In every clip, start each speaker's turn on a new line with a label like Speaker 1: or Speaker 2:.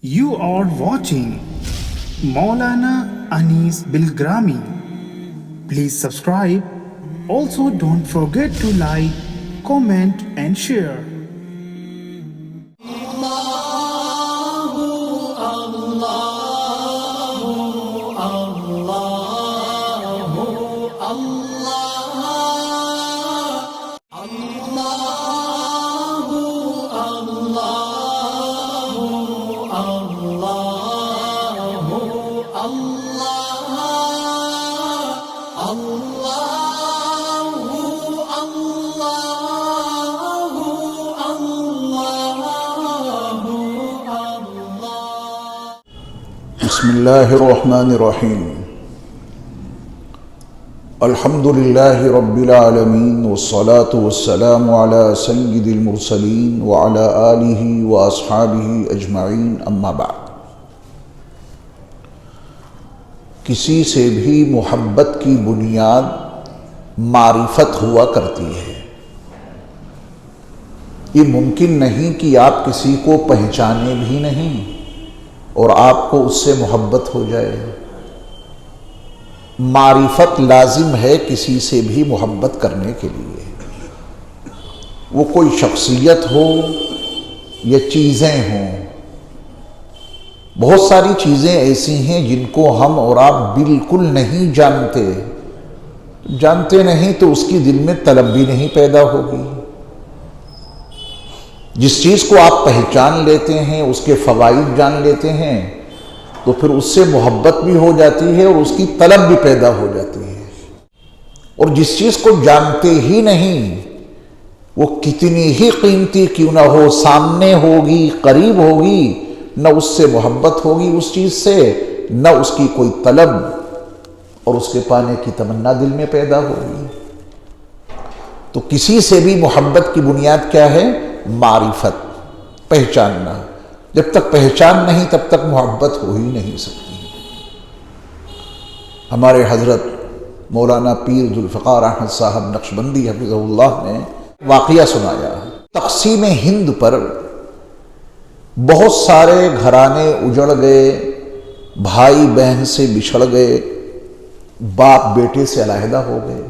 Speaker 1: You are watching Maulana Anis Bilgrami. Please subscribe. Also, don't forget to like, comment, and share.
Speaker 2: بسم اللہ الرحمن الرحیم الحمد للہ رب العالمین والصلاة والسلام علی سید المرسلین وعلی آلہ واصحابہ اجمعین اما بعد۔ کسی سے بھی محبت کی بنیاد معرفت ہوا کرتی ہے۔ یہ ممکن نہیں کہ آپ کسی کو پہچانے بھی نہیں اور آپ کو اس سے محبت ہو جائے۔ معرفت لازم ہے کسی سے بھی محبت کرنے کے لیے، وہ کوئی شخصیت ہو یا چیزیں ہوں۔ بہت ساری چیزیں ایسی ہیں جن کو ہم اور آپ بالکل نہیں جانتے نہیں تو اس کی دل میں طلب بھی نہیں پیدا ہوگی۔ جس چیز کو آپ پہچان لیتے ہیں، اس کے فوائد جان لیتے ہیں، تو پھر اس سے محبت بھی ہو جاتی ہے اور اس کی طلب بھی پیدا ہو جاتی ہے۔ اور جس چیز کو جانتے ہی نہیں، وہ کتنی ہی قیمتی کیوں نہ ہو، سامنے ہوگی، قریب ہوگی، نہ اس سے محبت ہوگی اس چیز سے، نہ اس کی کوئی طلب اور اس کے پانے کی تمنا دل میں پیدا ہوگی۔ تو کسی سے بھی محبت کی بنیاد کیا ہے؟ معرفت، پہچاننا۔ جب تک پہچان نہیں تب تک محبت ہو ہی نہیں سکتی۔ ہمارے حضرت مولانا پیر ذوالفقار احمد صاحب نقشبندی حفظہ اللہ نے واقعہ سنایا۔ تقسیم ہند پر بہت سارے گھرانے اجڑ گئے، بھائی بہن سے بچھڑ گئے، باپ بیٹے سے علیحدہ ہو گئے۔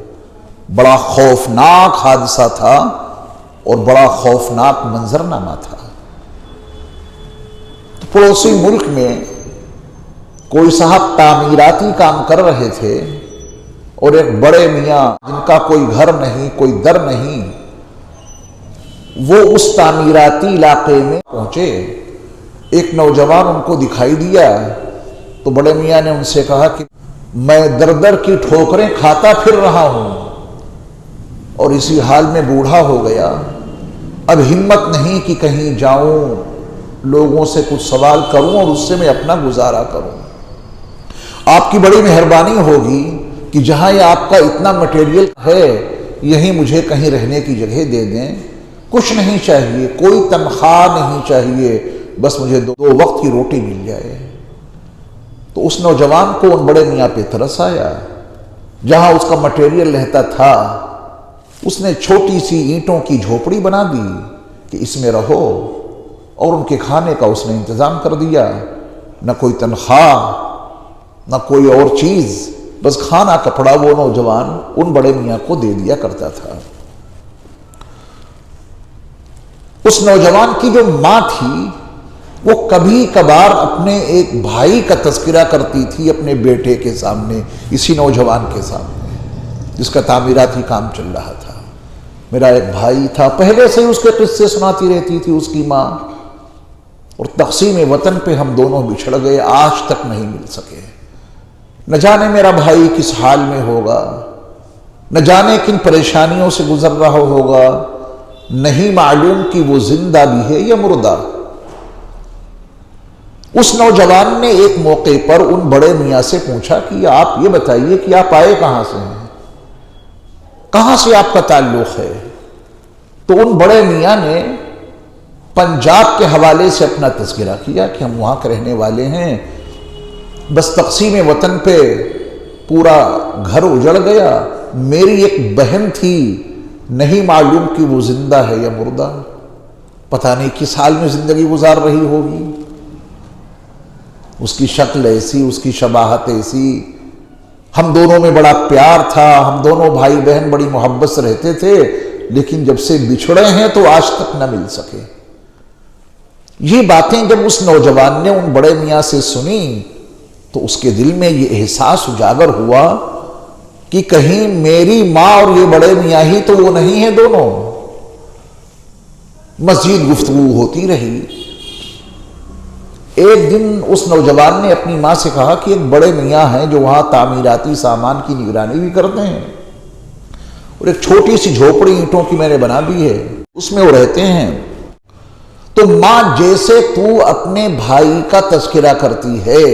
Speaker 2: بڑا خوفناک حادثہ تھا اور بڑا خوفناک منظرنامہ تھا۔ پڑوسی ملک میں کوئی صاحب تعمیراتی کام کر رہے تھے اور ایک بڑے میاں جن کا کوئی گھر نہیں، کوئی در نہیں، وہ اس تعمیراتی علاقے میں پہنچے۔ ایک نوجوان ان کو دکھائی دیا تو بڑے میاں نے ان سے کہا کہ میں در در کی ٹھوکریں کھاتا پھر رہا ہوں اور اسی حال میں بوڑھا ہو گیا، اب ہمت نہیں کہ کہیں جاؤں، لوگوں سے کچھ سوال کروں اور اس سے میں اپنا گزارا کروں۔ آپ کی بڑی مہربانی ہوگی کہ جہاں یہ آپ کا اتنا مٹیریل ہے، یہیں مجھے کہیں رہنے کی جگہ دے دیں، کچھ نہیں چاہیے، کوئی تنخواہ نہیں چاہیے، بس مجھے دو وقت کی روٹی مل جائے۔ تو اس نوجوان کو ان بڑے میاں پہ ترس آیا۔ جہاں اس کا مٹیریل رہتا تھا، اس نے چھوٹی سی اینٹوں کی جھوپڑی بنا دی کہ اس میں رہو، اور ان کے کھانے کا اس نے انتظام کر دیا۔ نہ کوئی تنخواہ، نہ کوئی اور چیز، بس کھانا کپڑا وہ نوجوان ان بڑے میاں کو دے دیا کرتا تھا۔ اس نوجوان کی جو ماں تھی، وہ کبھی کبھار اپنے ایک بھائی کا تذکرہ کرتی تھی اپنے بیٹے کے سامنے، اسی نوجوان کے سامنے، جس کا تعمیراتی کام چل رہا تھا۔ میرا ایک بھائی تھا، پہلے سے ہی اس کے قصے سناتی رہتی تھی اس کی ماں، اور تقسیم وطن پہ ہم دونوں بچھڑ گئے، آج تک نہیں مل سکے۔ نہ جانے میرا بھائی کس حال میں ہوگا، نہ جانے کن پریشانیوں سے گزر رہا ہوگا، نہیں معلوم کہ وہ زندہ بھی ہے یا مردہ۔ اس نوجوان نے ایک موقع پر ان بڑے میاں سے پوچھا کہ آپ یہ بتائیے کہ آپ آئے کہاں سے ہیں، کہاں سے آپ کا تعلق ہے؟ تو ان بڑے میاں نے پنجاب کے حوالے سے اپنا تذکرہ کیا کہ ہم وہاں کے رہنے والے ہیں، بس تقسیم وطن پہ پورا گھر اجڑ گیا، میری ایک بہن تھی، نہیں معلوم کہ وہ زندہ ہے یا مردہ، پتہ نہیں کس حال میں زندگی گزار رہی ہوگی۔ اس کی شکل ایسی، اس کی شباہت ایسی، ہم دونوں میں بڑا پیار تھا، ہم دونوں بھائی بہن بڑی محبت سے رہتے تھے، لیکن جب سے بچھڑے ہیں تو آج تک نہ مل سکے۔ یہ باتیں جب اس نوجوان نے ان بڑے میاں سے سنی تو اس کے دل میں یہ احساس اجاگر ہوا کہ کہیں میری ماں اور یہ بڑے میاں ہی تو وہ نہیں ہیں دونوں۔ مزید گفتگو ہوتی رہی۔ ایک دن اس نوجوان نے اپنی ماں سے کہا کہ ایک بڑے میاں ہیں جو وہاں تعمیراتی سامان کی نگرانی بھی کرتے ہیں، اور ایک چھوٹی سی جھوپڑی اینٹوں کی میں نے بنا دی ہے، اس میں وہ رہتے ہیں۔ تو ماں جیسے تو اپنے بھائی کا تذکرہ کرتی ہے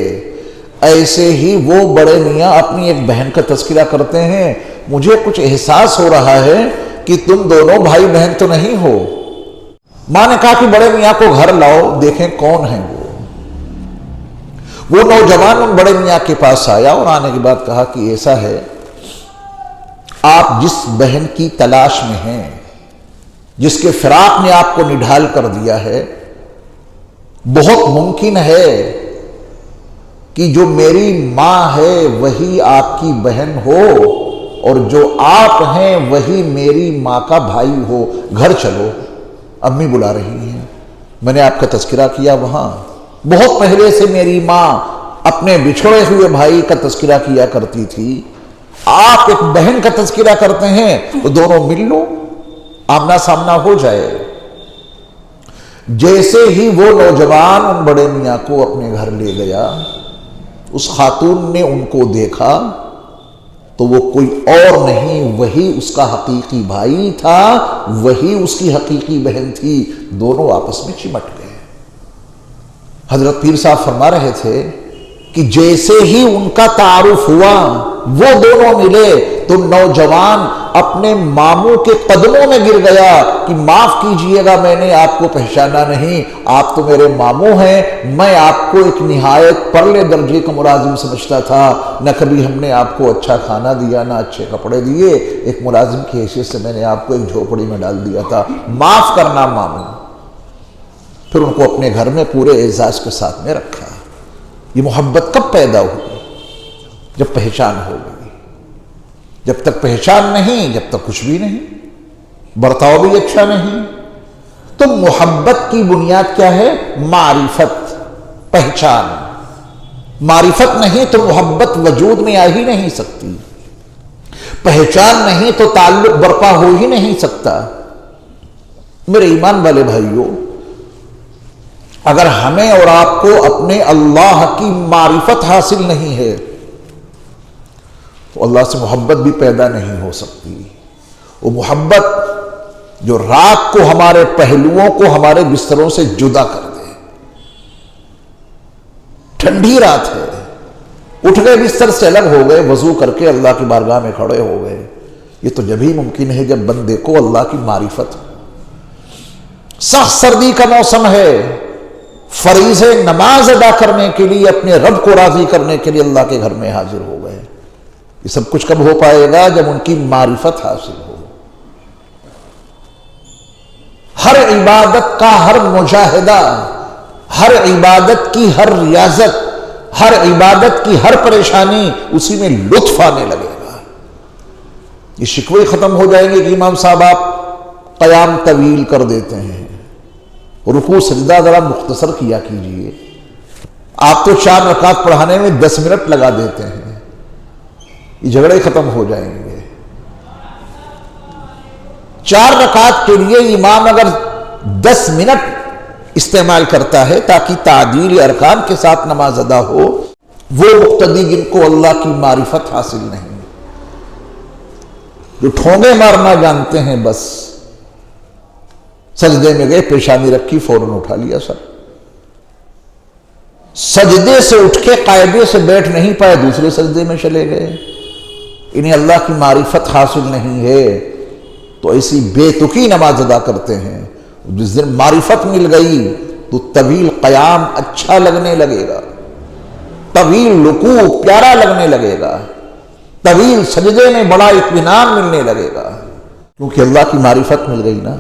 Speaker 2: ایسے ہی وہ بڑے میاں اپنی ایک بہن کا تذکرہ کرتے ہیں، مجھے کچھ احساس ہو رہا ہے کہ تم دونوں بھائی بہن تو نہیں ہو۔ ماں نے کہا کہ بڑے میاں کو گھر لاؤ، دیکھیں کون ہیں وہ نوجوان ان بڑے میاں کے پاس آیا اور آنے کے بعد کہا کہ ایسا ہے، آپ جس بہن کی تلاش میں ہیں، جس کے فراق نے آپ کو نڈھال کر دیا ہے، بہت ممکن ہے کہ جو میری ماں ہے وہی آپ کی بہن ہو اور جو آپ ہیں وہی میری ماں کا بھائی ہو۔ گھر چلو، امی بلا رہی ہیں، میں نے آپ کا تذکرہ کیا وہاں، بہت پہلے سے میری ماں اپنے بچھڑے ہوئے بھائی کا تذکرہ کیا کرتی تھی، آپ ایک بہن کا تذکرہ کرتے ہیں تو دونوں مل لو، آمنا سامنا ہو جائے۔ جیسے ہی وہ نوجوان ان بڑے میاں کو اپنے گھر لے گیا، اس خاتون نے ان کو دیکھا تو وہ کوئی اور نہیں، وہی اس کا حقیقی بھائی تھا، وہی اس کی حقیقی بہن تھی، دونوں آپس میں چمٹ گئے۔ حضرت پیر صاحب فرما رہے تھے کہ جیسے ہی ان کا تعارف ہوا، وہ دونوں ملے تو نوجوان اپنے ماموں کے قدموں میں گر گیا کہ معاف کیجئے گا، میں نے آپ کو پہچانا نہیں، آپ تو میرے ماموں ہیں، میں آپ کو ایک نہایت پرلے درجے کا ملازم سمجھتا تھا، نہ کبھی ہم نے آپ کو اچھا کھانا دیا، نہ اچھے کپڑے دیے، ایک ملازم کی حیثیت سے میں نے آپ کو ایک جھوپڑی میں ڈال دیا تھا، معاف کرنا ماموں۔ پھر ان کو اپنے گھر میں پورے اعزاز کے ساتھ میں رکھا۔ یہ محبت کب پیدا ہوئی؟ جب پہچان ہو گئی۔ جب تک پہچان نہیں، جب تک کچھ بھی نہیں، برتاؤ بھی اچھا نہیں۔ تو محبت کی بنیاد کیا ہے؟ معرفت، پہچان۔ معرفت نہیں تو محبت وجود میں آ ہی نہیں سکتی، پہچان نہیں تو تعلق برپا ہو ہی نہیں سکتا۔ میرے ایمان والے بھائیوں، اگر ہمیں اور آپ کو اپنے اللہ کی معرفت حاصل نہیں ہے تو اللہ سے محبت بھی پیدا نہیں ہو سکتی۔ وہ محبت جو رات کو ہمارے پہلوؤں کو ہمارے بستروں سے جدا کر دے۔ ٹھنڈی رات ہے، اٹھ گئے، بستر سے الگ ہو گئے، وضو کر کے اللہ کی بارگاہ میں کھڑے ہو گئے، یہ تو جب ہی ممکن ہے جب بندے کو اللہ کی معرفت ہو۔ سخت سردی کا موسم ہے، فریضے نماز ادا کرنے کے لیے، اپنے رب کو راضی کرنے کے لیے اللہ کے گھر میں حاضر ہو گئے۔ یہ سب کچھ کب ہو پائے گا؟ جب ان کی معرفت حاصل ہو۔ ہر عبادت کا ہر مجاہدہ، ہر عبادت کی ہر ریاضت، ہر عبادت کی ہر پریشانی اسی میں لطف آنے لگے گا۔ یہ شکوے ختم ہو جائیں گے کہ امام صاحب آپ قیام طویل کر دیتے ہیں، رکوع سجدہ ذرا مختصر کیا کیجئے، آپ تو 4 رکعت پڑھانے میں 10 منٹ لگا دیتے ہیں۔ یہ جھگڑے ختم ہو جائیں گے۔ 4 رکعت کے لیے امام اگر 10 منٹ استعمال کرتا ہے تاکہ تعدیل ارکان کے ساتھ نماز ادا ہو، وہ مقتدی جن کو اللہ کی معرفت حاصل نہیں، جو ٹھونگے مارنا جانتے ہیں، بس سجدے میں گئے، پیشانی رکھی، فوراً اٹھا لیا سر، سجدے سے اٹھ کے قاعدے سے بیٹھ نہیں پائے، دوسرے سجدے میں چلے گئے۔ انہیں اللہ کی معرفت حاصل نہیں ہے تو ایسی بے تکی نماز ادا کرتے ہیں۔ جس دن معرفت مل گئی تو طویل قیام اچھا لگنے لگے گا، طویل رکوع پیارا لگنے لگے گا، طویل سجدے میں بڑا اطمینان ملنے لگے گا، کیونکہ اللہ کی معرفت مل گئی نا۔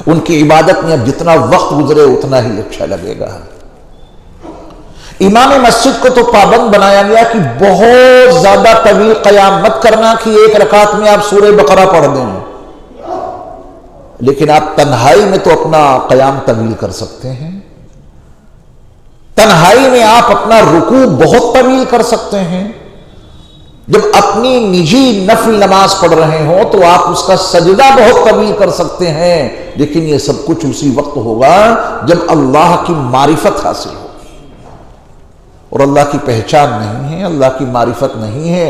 Speaker 2: ان کی عبادت میں اب جتنا وقت گزرے اتنا ہی اچھا لگے گا۔ امام مسجد کو تو پابند بنایا گیا کہ بہت زیادہ طویل قیام مت کرنا کہ ایک رکعت میں آپ سورہ بقرہ پڑھ دیں، لیکن آپ تنہائی میں تو اپنا قیام طویل کر سکتے ہیں، تنہائی میں آپ اپنا رکوع بہت طویل کر سکتے ہیں، جب اپنی نجی نفل نماز پڑھ رہے ہوں تو آپ اس کا سجدہ بہت طویل کر سکتے ہیں، لیکن یہ سب کچھ اسی وقت ہوگا جب اللہ کی معرفت حاصل ہوگی، اور اللہ کی پہچان نہیں ہے، اللہ کی معرفت نہیں ہے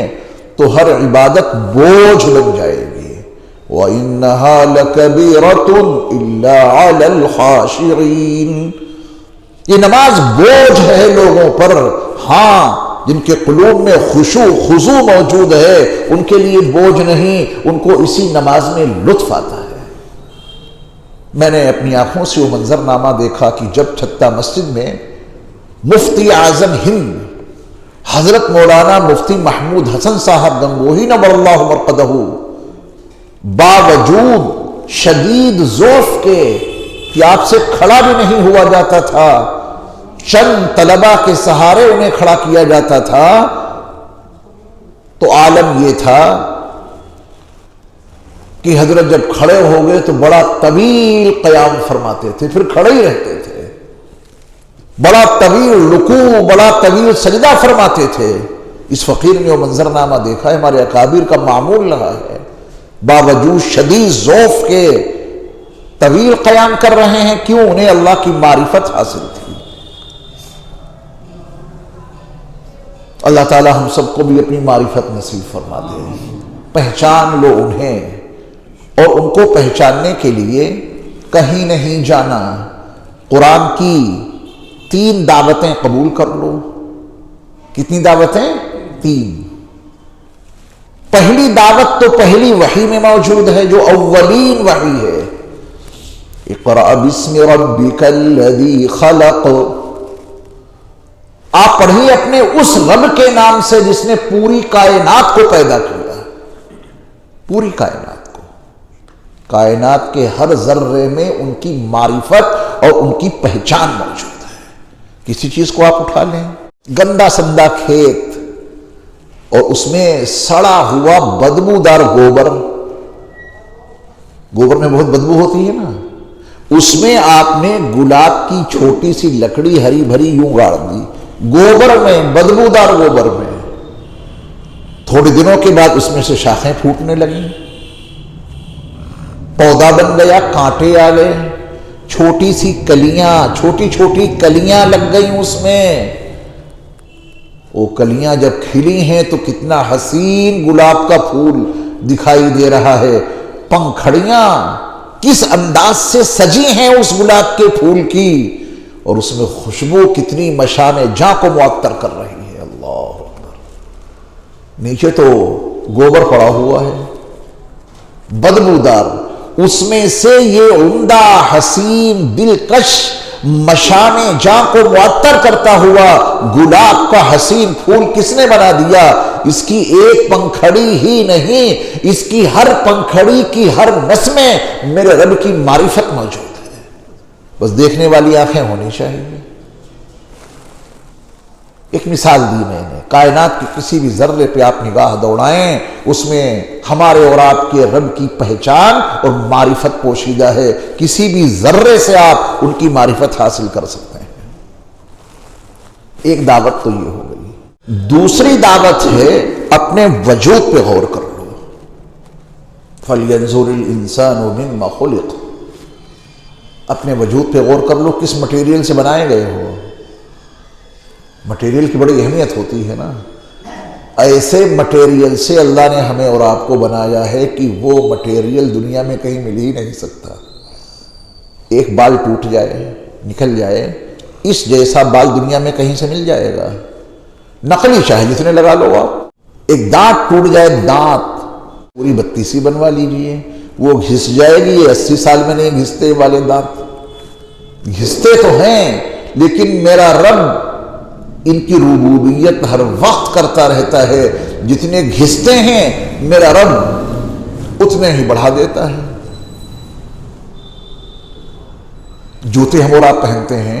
Speaker 2: تو ہر عبادت بوجھ لگ جائے گی۔ وَإِنَّهَا لَكَبِيرَةٌ إِلَّا عَلَى الْخَاشِعِينَ، یہ نماز بوجھ ہے لوگوں پر، ہاں جن کے قلوب میں خشوع خضوع موجود ہے ان کے لیے بوجھ نہیں، ان کو اسی نماز میں لطف آتا ہے۔ میں نے اپنی آنکھوں سے وہ منظرنامہ دیکھا کہ جب چھتہ مسجد میں مفتی اعظم ہند حضرت مولانا مفتی محمود حسن صاحب گنگوہی نور اللہ مرقدہ باوجود شدید ضعف کے کہ آپ سے کھڑا بھی نہیں ہوا جاتا تھا، چند طلبہ کے سہارے انہیں کھڑا کیا جاتا تھا، تو عالم یہ تھا کہ حضرت جب کھڑے ہو گئے تو بڑا طویل قیام فرماتے تھے، پھر کھڑے ہی رہتے تھے، بڑا طویل رکوع، بڑا طویل سجدہ فرماتے تھے۔ اس فقیر نے وہ منظرنامہ دیکھا ہے، ہمارے اکابر کا معمول رہا ہے، باوجود شدید ضعف کے طویل قیام کر رہے ہیں، کیوں؟ انہیں اللہ کی معرفت حاصل تھی۔ اللہ تعالی ہم سب کو بھی اپنی معرفت نصیب فرما دے، پہچان لو انہیں، اور ان کو پہچاننے کے لیے کہیں نہیں جانا، قرآن کی 3 دعوتیں قبول کر لو۔ کتنی دعوتیں؟ 3۔ پہلی دعوت تو پہلی وحی میں موجود ہے جو اولین وحی ہے، اقرأ بسم ربک الذی خلق، آپ پڑھیے اپنے اس رب کے نام سے جس نے پوری کائنات کو پیدا کیا، پوری کائنات کو، کائنات کے ہر ذرے میں ان کی معرفت اور ان کی پہچان موجود ہے۔ کسی چیز کو آپ اٹھا لیں، گندا سندا کھیت اور اس میں سڑا ہوا بدبودار گوبر میں بہت بدبو ہوتی ہے نا، اس میں آپ نے گلاب کی چھوٹی سی لکڑی ہری بھری یوں گاڑ دی، گوبر میں، بدبودار گوبر میں، تھوڑے دنوں کے بعد اس میں سے شاخیں پھوٹنے لگیں، پودا بن گیا، کانٹے آ گئے، چھوٹی سی کلیاں، چھوٹی چھوٹی کلیاں لگ گئیں اس میں، وہ کلیاں جب کھلی ہیں تو کتنا حسین گلاب کا پھول دکھائی دے رہا ہے، پنکھڑیاں کس انداز سے سجی ہیں اس گلاب کے پھول کی، اور اس میں خوشبو کتنی مشام جاں کو معطر کر رہی ہے۔ اللہ اکبر، نیچے تو گوبر پڑا ہوا ہے بدبودار، اس میں سے یہ عمدہ حسین دلکش مشام جاں کو معطر کرتا ہوا گلاب کا حسین پھول کس نے بنا دیا؟ اس کی ایک پنکھڑی ہی نہیں، اس کی ہر پنکھڑی کی ہر نس میں میرے رب کی معرفت موجود ہے، بس دیکھنے والی آنکھیں ہونی چاہیے۔ ایک مثال دی میں نے، کائنات کے کسی بھی ذرے پہ آپ نگاہ دوڑائیں، اس میں ہمارے اور آپ کے رب کی پہچان اور معرفت پوشیدہ ہے، کسی بھی ذرے سے آپ ان کی معرفت حاصل کر سکتے ہیں۔ ایک دعوت تو یہ ہو گئی، دوسری دعوت ہے اپنے وجود پہ غور کر لو، فَلْيَنْظُرِ الْإِنسَانُ مِمَّا خُلِقَ، اپنے وجود پہ غور کر لو، کس مٹیریل سے بنائے گئے ہو۔ مٹیریل کی بڑی اہمیت ہوتی ہے نا، ایسے مٹیریل سے اللہ نے ہمیں اور آپ کو بنایا ہے کہ وہ مٹیریل دنیا میں کہیں مل ہی نہیں سکتا۔ ایک بال ٹوٹ جائے، نکل جائے، اس جیسا بال دنیا میں کہیں سے مل جائے گا؟ نقلی چاہے جتنے لگا لو آپ۔ ایک دانت ٹوٹ جائے، دانت پوری 32 بنوا لیجئے، وہ گھس جائے گی، 80 سال میں نہیں گھستے والے دانت، گھستے تو ہیں لیکن میرا رب ان کی ربوبیت ہر وقت کرتا رہتا ہے، جتنے گھستے ہیں میرا رب اتنے ہی بڑھا دیتا ہے۔ جوتے ہم اور آپ پہنتے ہیں،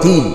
Speaker 2: 3,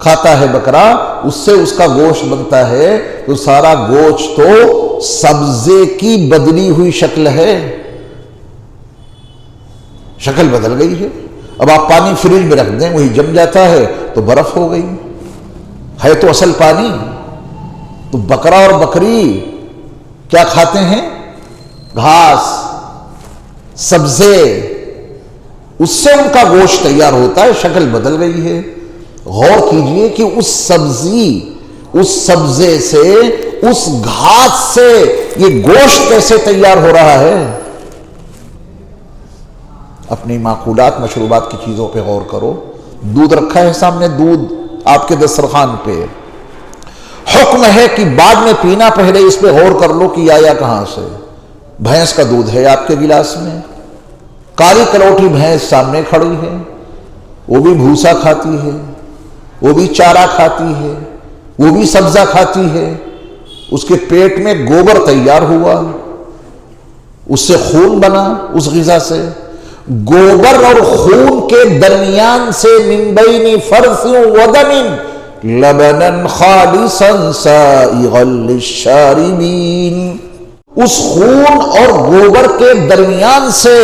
Speaker 2: کھاتا ہے بکرا، اس سے اس کا گوشت بنتا ہے، تو سارا گوشت تو سبزے کی بدلی ہوئی شکل ہے، شکل بدل گئی ہے۔ اب آپ پانی فریج میں رکھ دیں، وہی جم جاتا ہے تو برف ہو گئی، ہے تو اصل پانی۔ تو بکرا اور بکری کیا کھاتے ہیں؟ گھاس، سبزے، اس سے ان کا گوشت تیار ہوتا ہے، شکل بدل گئی ہے۔ غور کیجئے کہ اس سبزی، اس سبزے سے، اس گھاس سے یہ گوشت کیسے تیار ہو رہا ہے؟ اپنی معقولات، مشروبات کی چیزوں پہ غور کرو۔ دودھ رکھا ہے سامنے، دودھ آپ کے دسترخوان پہ، حکم ہے کہ بعد میں پینا، پہلے اس پہ غور کر لو کہ آیا کہاں سے۔ بھینس کا دودھ ہے آپ کے گلاس میں، کالی کلوٹی بھینس سامنے کھڑی ہے، وہ بھی بھوسا کھاتی ہے، وہ بھی چارہ کھاتی ہے، وہ بھی سبزہ کھاتی ہے، اس کے پیٹ میں گوبر تیار ہوا، اس سے خون بنا، اس غذا سے۔ گوبر اور خون کے درمیان سے من بین فرث و دم لبنا خالصا سائغا للشاربین، اس خون اور گوبر کے درمیان سے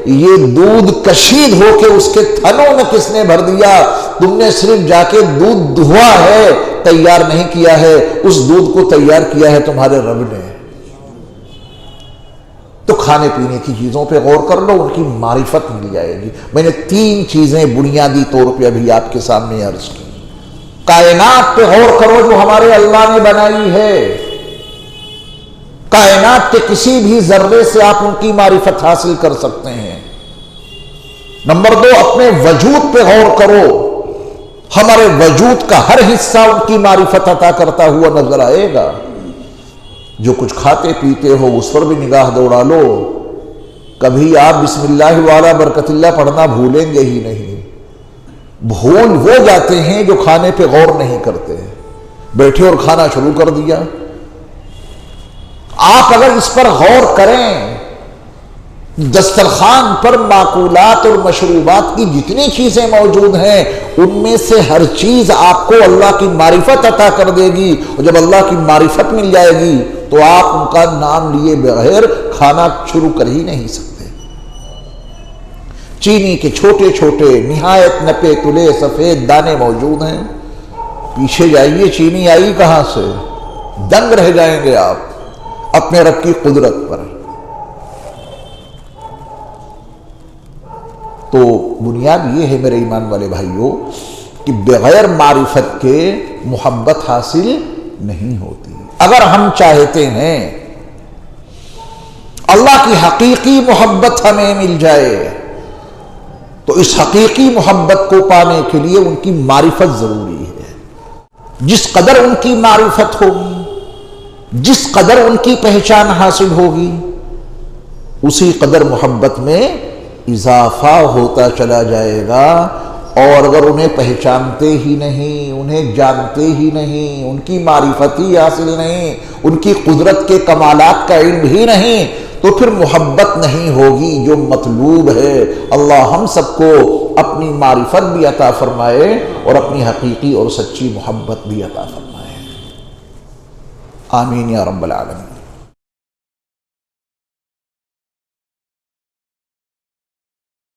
Speaker 2: یہ دودھ کشید ہو کے اس کے تھنوں میں کس نے بھر دیا؟ تم نے صرف جا کے دودھ دھوا ہے، تیار نہیں کیا ہے، اس دودھ کو تیار کیا ہے تمہارے رب نے۔ تو کھانے پینے کی چیزوں پہ غور کر لو، ان کی معرفت مل جائے گی۔ میں نے 3 چیزیں بنیادی طور پہ ابھی آپ کے سامنے عرض کی۔ کائنات پہ غور کرو جو ہمارے اللہ نے بنائی ہے، کائنات کے کسی بھی ذرے سے آپ ان کی معرفت حاصل کر سکتے ہیں۔ نمبر 2، اپنے وجود پہ غور کرو، ہمارے وجود کا ہر حصہ ان کی معرفت عطا کرتا ہوا نظر آئے گا۔ جو کچھ کھاتے پیتے ہو اس پر بھی نگاہ دوڑا لو، کبھی آپ بسم اللہ والا برکت اللہ پڑھنا بھولیں گے ہی نہیں۔ بھول وہ جاتے ہیں جو کھانے پہ غور نہیں کرتے، بیٹھے اور کھانا شروع کر دیا۔ آپ اگر اس پر غور کریں، دسترخوان پر معقولات اور مشروبات کی جتنی چیزیں موجود ہیں، ان میں سے ہر چیز آپ کو اللہ کی معرفت عطا کر دے گی، اور جب اللہ کی معرفت مل جائے گی تو آپ ان کا نام لیے بغیر کھانا شروع کر ہی نہیں سکتے۔ چینی کے چھوٹے چھوٹے نہایت نپے تلے سفید دانے موجود ہیں، پیچھے جائیے چینی آئی کہاں سے؟ دنگ رہ جائیں گے آپ اپنے رب کی قدرت پر۔ تو بنیاد یہ ہے میرے ایمان والے بھائیوں کہ بغیر معرفت کے محبت حاصل نہیں ہوتی۔ اگر ہم چاہتے ہیں اللہ کی حقیقی محبت ہمیں مل جائے تو اس حقیقی محبت کو پانے کے لیے ان کی معرفت ضروری ہے۔ جس قدر ان کی معرفت ہوگی، جس قدر ان کی پہچان حاصل ہوگی، اسی قدر محبت میں اضافہ ہوتا چلا جائے گا۔ اور اگر انہیں پہچانتے ہی نہیں، انہیں جانتے ہی نہیں، ان کی معرفت ہی حاصل نہیں، ان کی قدرت کے کمالات کا علم ہی نہیں، تو پھر محبت نہیں ہوگی جو مطلوب ہے۔ اللہ ہم سب کو اپنی معرفت بھی عطا فرمائے اور اپنی حقیقی اور سچی محبت بھی عطا فرمائے۔ آمین یا رب العالمین۔